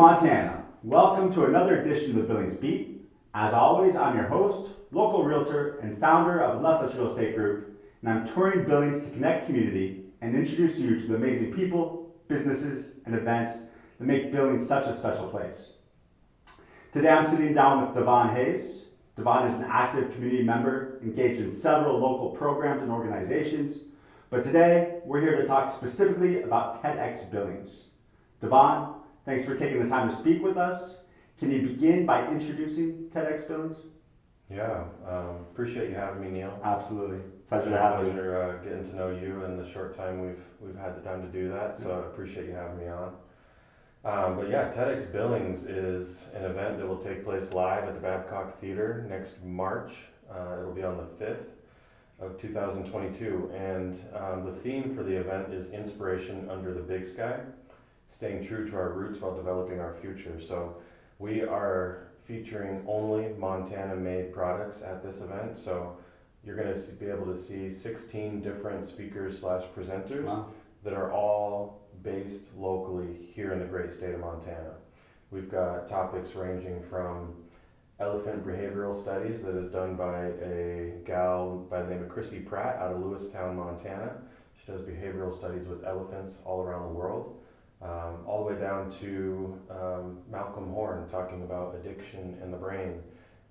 Montana. Welcome to another edition of the Billings Beat. As always, I'm your host, local realtor, and founder of Leftis Real Estate Group, and I'm touring Billings to connect community and introduce you to the amazing people, businesses, and events that make Billings such a special place. Today I'm sitting down with Devon Hayes. Devon is an active community member engaged in several local programs and organizations, but today we're here to talk specifically about Tedx Billings. Devon, thanks for taking the time to speak with us. Can you begin by introducing Tedx Billings? Yeah, appreciate you having me, Neil. Absolutely. Pleasure to have you. Pleasure getting to know you in the short time we've had the time to do that, so I appreciate you having me on. But yeah, Tedx Billings is an event that will take place live at the Babcock Theater next March. It'll be on the 5th of 2022, and the theme for the event is Inspiration Under the Big Sky, staying true to our roots while developing our future. So we are featuring only Montana-made products at this event. So you're going to be able to see 16 different speakers / presenters. Wow. That are all based locally here in the great state of Montana. We've got topics ranging from elephant behavioral studies that is done by a gal by the name of Chrissy Pratt out of Lewistown, Montana. She does behavioral studies with elephants all around the world. All the way down to Malcolm Horn talking about addiction in the brain,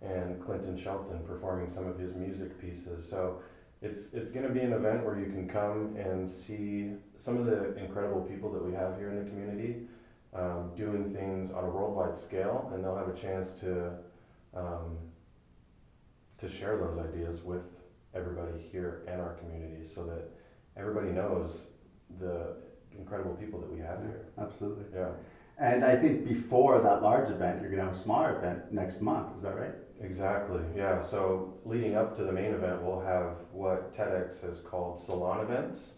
and Clinton Shelton performing some of his music pieces. So it's going to be an event where you can come and see some of the incredible people that we have here in the community doing things on a worldwide scale, and they'll have a chance to share those ideas with everybody here in our community so that everybody knows the incredible people that we have here. Absolutely. Yeah. And I think before that large event, you're going to have a smaller event next month. Is that right? Exactly, yeah. So leading up to the main event, we'll have what TEDx has called salon events.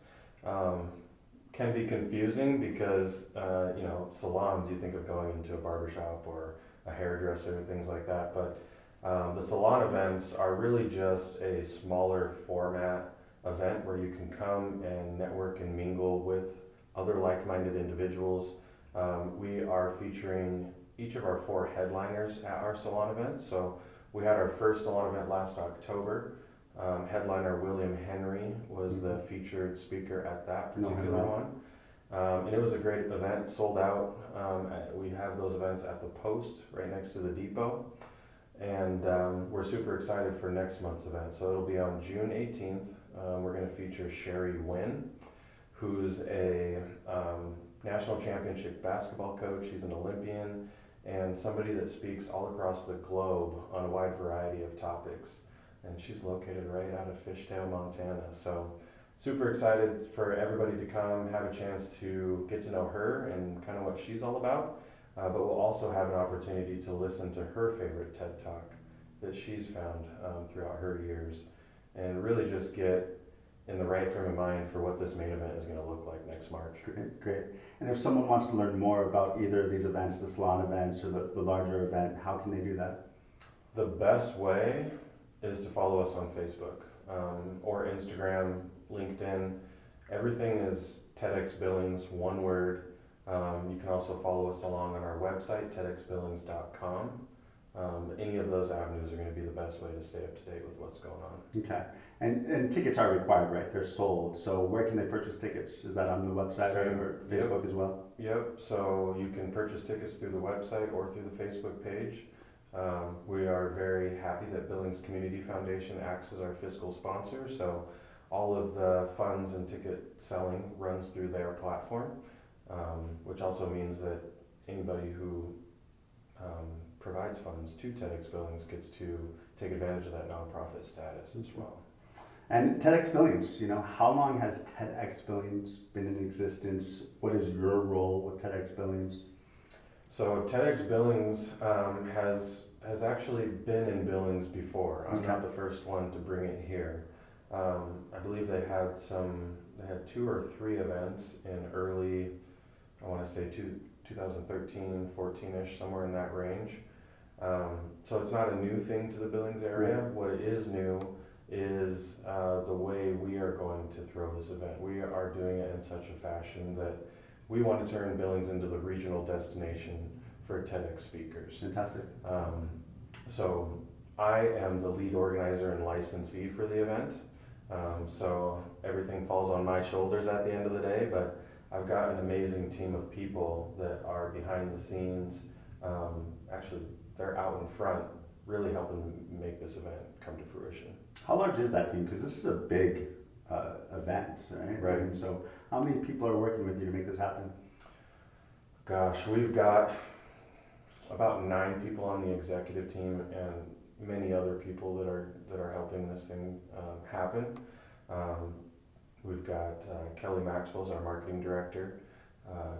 Can be confusing because, salons, you think of going into a barbershop or a hairdresser, things like that. But the salon events are really just a smaller format event where you can come and network and mingle with other like-minded individuals. We are featuring each of our 4 headliners at our salon events. So we had our first salon event last October. Headliner William Henry was the featured speaker at that particular one. And it was a great event, sold out. We have those events at the Post right next to the depot. And we're super excited for next month's event. So it'll be on June 18th. We're going to feature Sherry Wynn, who's a national championship basketball coach. She's an Olympian and somebody that speaks all across the globe on a wide variety of topics. And she's located right out of Fishtail, Montana. So super excited for everybody to come, have a chance to get to know her and kind of what she's all about. But we'll also have an opportunity to listen to her favorite TED Talk that she's found throughout her years, and really just get in the right frame of mind for what this main event is going to look like next March. Great. And if someone wants to learn more about either of these events, the salon events or the larger event, how can they do that? The best way is to follow us on Facebook or Instagram, LinkedIn. Everything is Tedx Billings, one word. You can also follow us along on our website, TEDxBillings.com. Any of those avenues are going to be the best way to stay up to date with what's going on. Okay. And tickets are required, right? They're sold. So where can they purchase tickets? Is that on the website or Facebook as well? Yep. So you can purchase tickets through the website or through the Facebook page. We are very happy that Billings Community Foundation acts as our fiscal sponsor. So all of the funds and ticket selling runs through their platform, which also means that anybody who provides funds to Tedx Billings gets to take advantage of that nonprofit status as well. And Tedx Billings, how long has Tedx Billings been in existence? What is your role with Tedx Billings? So Tedx Billings has actually been in Billings before. I'm not the first one to bring it here. I believe they had 2 or 3 events in early, I want to say 2013, 14-ish, somewhere in that range. So it's not a new thing to the Billings area. Right. What it is new is the way we are going to throw this event. We are doing it in such a fashion that we want to turn Billings into the regional destination for TEDx speakers. Fantastic. So I am the lead organizer and licensee for the event. So everything falls on my shoulders at the end of the day, but I've got an amazing team of people that are behind the scenes. Actually, they're out in front, really helping make this event come to fruition. How large is that team? Because this is a big event, right? Right. And so how many people are working with you to make this happen? Gosh, we've got about 9 people on the executive team and many other people that are helping this thing happen. We've got Kelly Maxwell's our marketing director.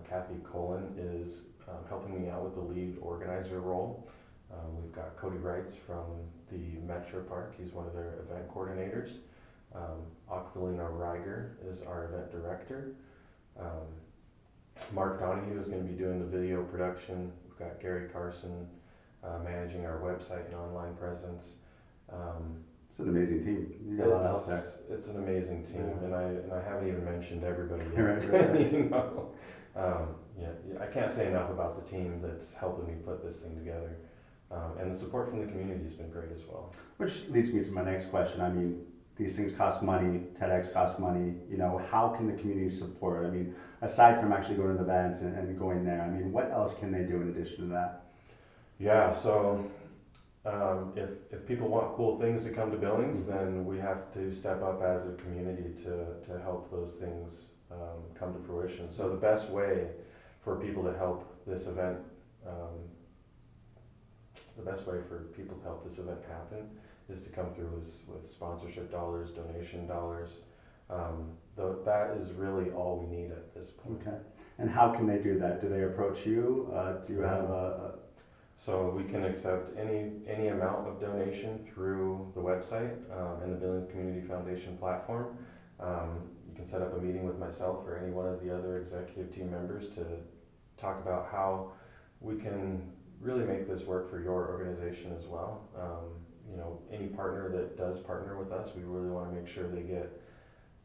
Kathy Colin is helping me out with the lead organizer role. We've got Cody Wrights from the Metro Park. He's one of their event coordinators. Octalina Reiger is our event director. Mark Donahue is going to be doing the video production. We've got Gary Carson managing our website and online presence. It's an amazing team. You got a lot of help there. It's an amazing team, Yeah. and I haven't even mentioned everybody yet. Right. You know? Yeah, I can't say enough about the team that's helping me put this thing together, and the support from the community has been great as well. Which leads me to my next question. I mean, these things cost money. TEDx costs money. You know, how can the community support? I mean, aside from actually going to the events and going there, I mean, what else can they do in addition to that? Yeah, so if people want cool things to come to Billings, then we have to step up as a community to help those things come to fruition. So the best way for people to help this event, happen is to come through with sponsorship dollars, donation dollars. Though that is really all we need at this point. Okay. And how can they do that? Do they approach you? Do you have So we can accept any amount of donation through the website and the Billings Community Foundation platform. You can set up a meeting with myself or any one of the other executive team members to talk about how we can really make this work for your organization as well. You know, any partner that does partner with us, we really want to make sure they get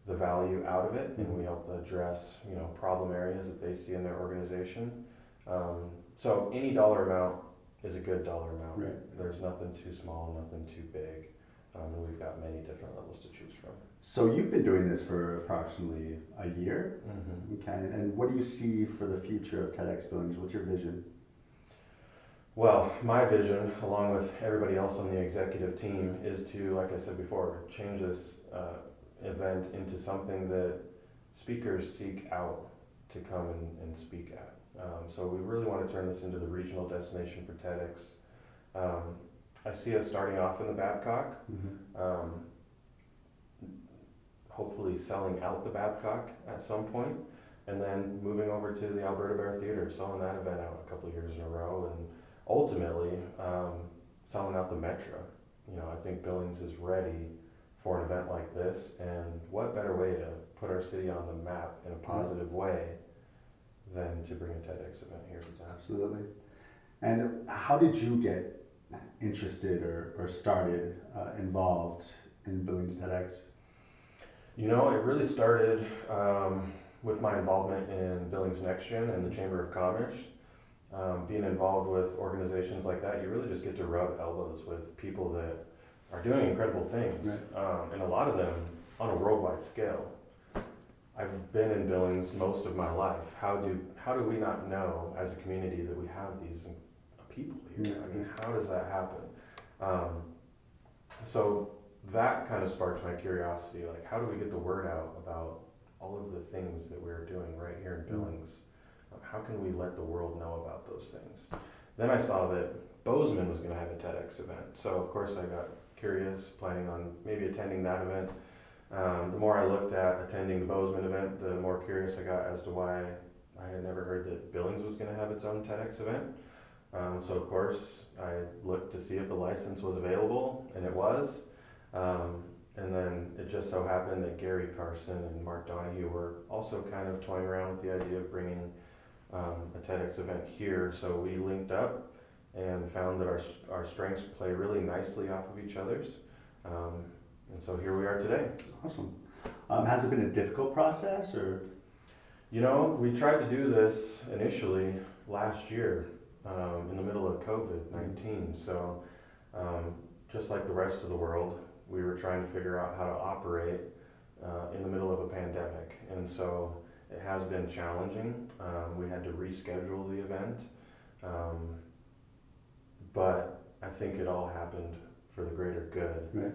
the value out of it, and we help address, you know, problem areas that they see in their organization. So any dollar amount is a good dollar amount. Right. There's nothing too small, nothing too big, and we've got many different levels to choose from. So you've been doing this for approximately a year, Mm-hmm. okay? And what do you see for the future of TEDx Billings? What's your vision? Well, my vision, along with everybody else on the executive team, is to, like I said before, change this event into something that speakers seek out to come and speak at. So we really want to turn this into the regional destination for TEDx. I see us starting off in the Babcock, hopefully selling out the Babcock at some point, and then moving over to the Alberta Bear Theatre, selling that event out a couple of years in a row, and ultimately selling out the Metro. You know, I think Billings is ready for an event like this, and what better way to put our city on the map in a positive way than to bring a TEDx event here to town. Absolutely. And how did you get interested or started involved in Billings TEDx? You know, it really started with my involvement in Billings Next Gen and the Chamber of Commerce. Being involved with organizations like that, you really just get to rub elbows with people that are doing incredible things, and a lot of them on a worldwide scale. I've been in Billings most of my life. How do we not know as a community that we have these people here? I mean, how does that happen? So that kind of sparked my curiosity. Like, how do we get the word out about all of the things that we're doing right here in Billings? How can we let the world know about those things? Then I saw that Bozeman was going to have a TEDx event. So of course I got curious, planning on maybe attending that event. The more I looked at attending the Bozeman event, the more curious I got as to why I had never heard that Billings was going to have its own TEDx event. So of course I looked to see if the license was available, and it was. And then it just so happened that Gary Carson and Mark Donahue were also kind of toying around with the idea of bringing a TEDx event here. So we linked up and found that our strengths play really nicely off of each other's. And so here we are today. Awesome. Has it been a difficult process, or? You know, we tried to do this initially last year, in the middle of COVID-19. So just like the rest of the world, we were trying to figure out how to operate in the middle of a pandemic. And so it has been challenging. We had to reschedule the event. But I think it all happened for the greater good. Right.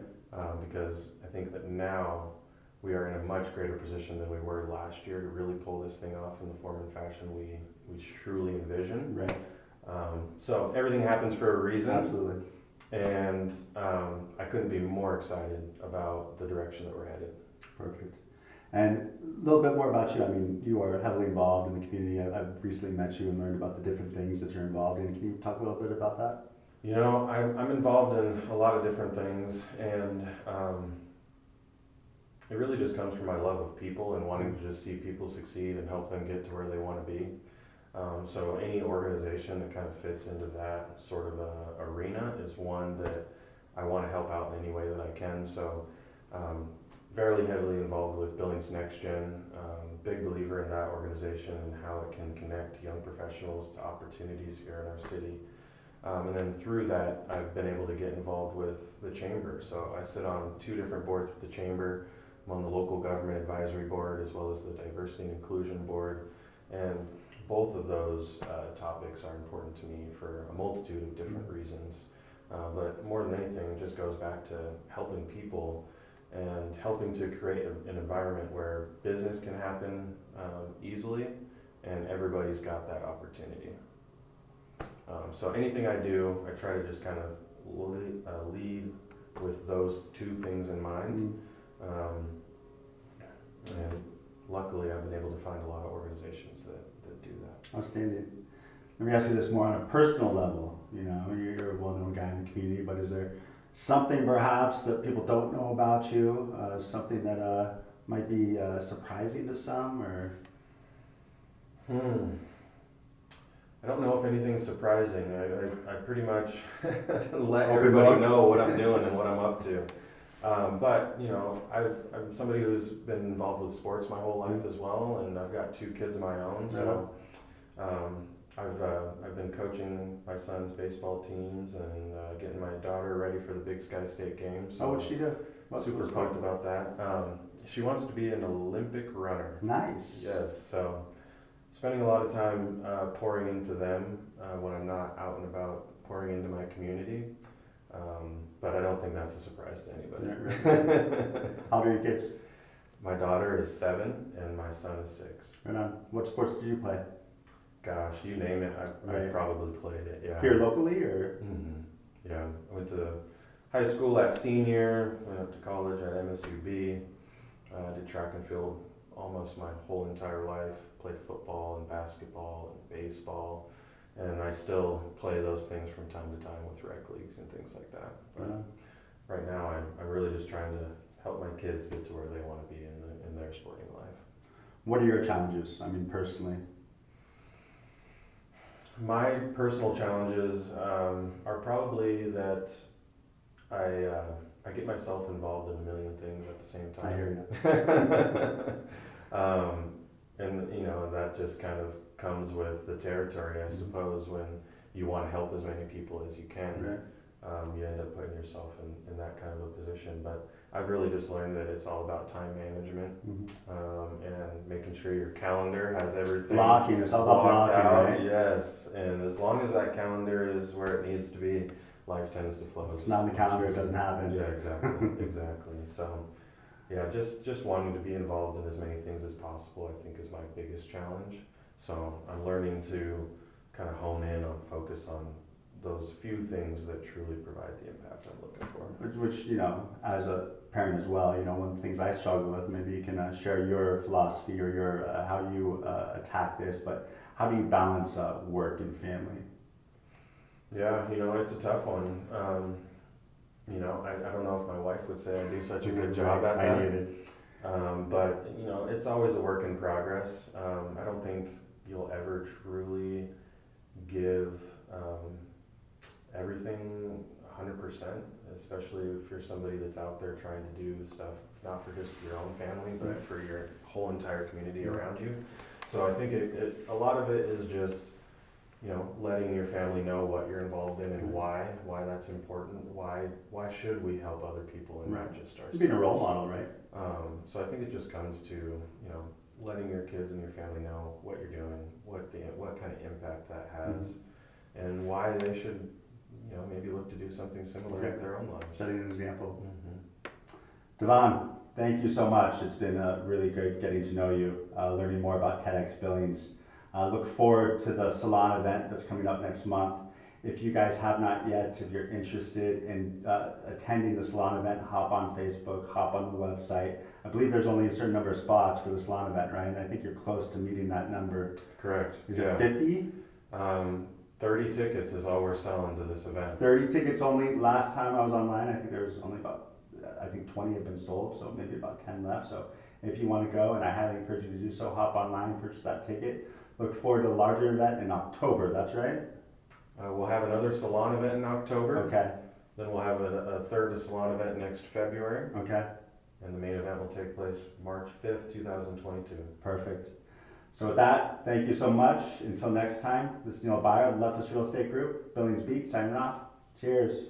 Because I think that now we are in a much greater position than we were last year to really pull this thing off in the form and fashion we truly envision. Right. So everything happens for a reason. Absolutely. And I couldn't be more excited about the direction that we're headed. Perfect. And a little bit more about you. I mean, you are heavily involved in the community. I've recently met you and learned about the different things that you're involved in. Can you talk a little bit about that? You know, I'm involved in a lot of different things, and it really just comes from my love of people and wanting to just see people succeed and help them get to where they want to be. So any organization that kind of fits into that sort of arena is one that I want to help out in any way that I can. So fairly heavily involved with Billings Next Gen, big believer in that organization and how it can connect young professionals to opportunities here in our city. And then through that, I've been able to get involved with the chamber. So I sit on 2 different boards with the chamber. I'm on the local government advisory board as well as the diversity and inclusion board. And both of those topics are important to me for a multitude of different reasons. But more than anything, it just goes back to helping people and helping to create an environment where business can happen easily and everybody's got that opportunity. So anything I do, I try to just kind of lead with those 2 things in mind. And luckily I've been able to find a lot of organizations that do that. Outstanding. Let me ask you this more on a personal level. You know, you're a well-known guy in the community, but is there something perhaps that people don't know about you? Something that might be surprising to some, or? I don't know if anything's surprising. I pretty much let everybody know what I'm doing and what I'm up to. But you know, I'm somebody who's been involved with sports my whole life as well, and I've got 2 kids of my own. So I've been coaching my son's baseball teams and getting my daughter ready for the Big Sky State games. So what'd she do? Super pumped about that. She wants to be an Olympic runner. Nice. Yes. So spending a lot of time pouring into them when I'm not out and about, pouring into my community. But I don't think that's a surprise to anybody. How old are your kids? My daughter is 7 and my son is 6. Right on. What sports did you play? Gosh, you name it, I've probably played it. Yeah. Here locally, or? Yeah, I went to high school at senior, went up to college at MSUB, did track and field almost my whole entire life, played football and basketball and baseball, and I still play those things from time to time with rec leagues and things like that. But right now I'm really just trying to help my kids get to where they want to be in their sporting life. What are your challenges, I mean, personally? My personal challenges are probably that I get myself involved in a million things at the same time. I hear you. And you know, that just kind of comes with the territory, I suppose, when you want to help as many people as you can. Right. You end up putting yourself in that kind of a position. But I've really just learned that it's all about time management and making sure your calendar has everything blocking. It's all about blocking, out. right? Yes, and as long as that calendar is where it needs to be, life tends to flow. If it's not in the calendar, it doesn't happen. Yeah, exactly, exactly. So, yeah, just wanting to be involved in as many things as possible, I think, is my biggest challenge. So I'm learning to kind of hone in on, focus on those few things that truly provide the impact I'm looking for. Which, you know, as a parent as well, you know, one of the things I struggle with, maybe you can share your philosophy or your how you attack this, but how do you balance work and family? Yeah, you know, it's a tough one. You know, I don't know if my wife would say I do such a good job at that. I need it. But, you know, it's always a work in progress. I don't think you'll ever truly give everything 100%, especially if you're somebody that's out there trying to do stuff not for just your own family, but for your whole entire community around you. So I think a lot of it is just you know, letting your family know what you're involved in and why that's important, why should we help other people and not just ourselves. Being a role model, right? So I think it just comes to, you know, letting your kids and your family know what you're doing, what kind of impact that has, and why they should, you know, maybe look to do something similar in their own lives. Setting an example. Mm-hmm. Devon, thank you so much. It's been really good getting to know you, learning more about TEDx Billings. Look forward to the salon event that's coming up next month. If you guys have not yet, if you're interested in attending the salon event, hop on Facebook, hop on the website. I believe there's only a certain number of spots for the salon event, right? And I think you're close to meeting that number. Correct. Is it 50? 30 tickets is all we're selling to this event. 30 tickets only. Last time I was online, I think there was only about, 20 have been sold, so maybe about 10 left. So if you want to go, and I highly encourage you to do so, hop online, purchase that ticket. Look forward to a larger event in October, that's right? We'll have another salon event in October. Okay, Then we'll have a third salon event next February. okay, And the main event will take place March 5th, 2022. perfect. So with that, thank you so much. Until next time, this is Neil Byer, the Leftist Real Estate Group, Billings Beat, signing off. Cheers.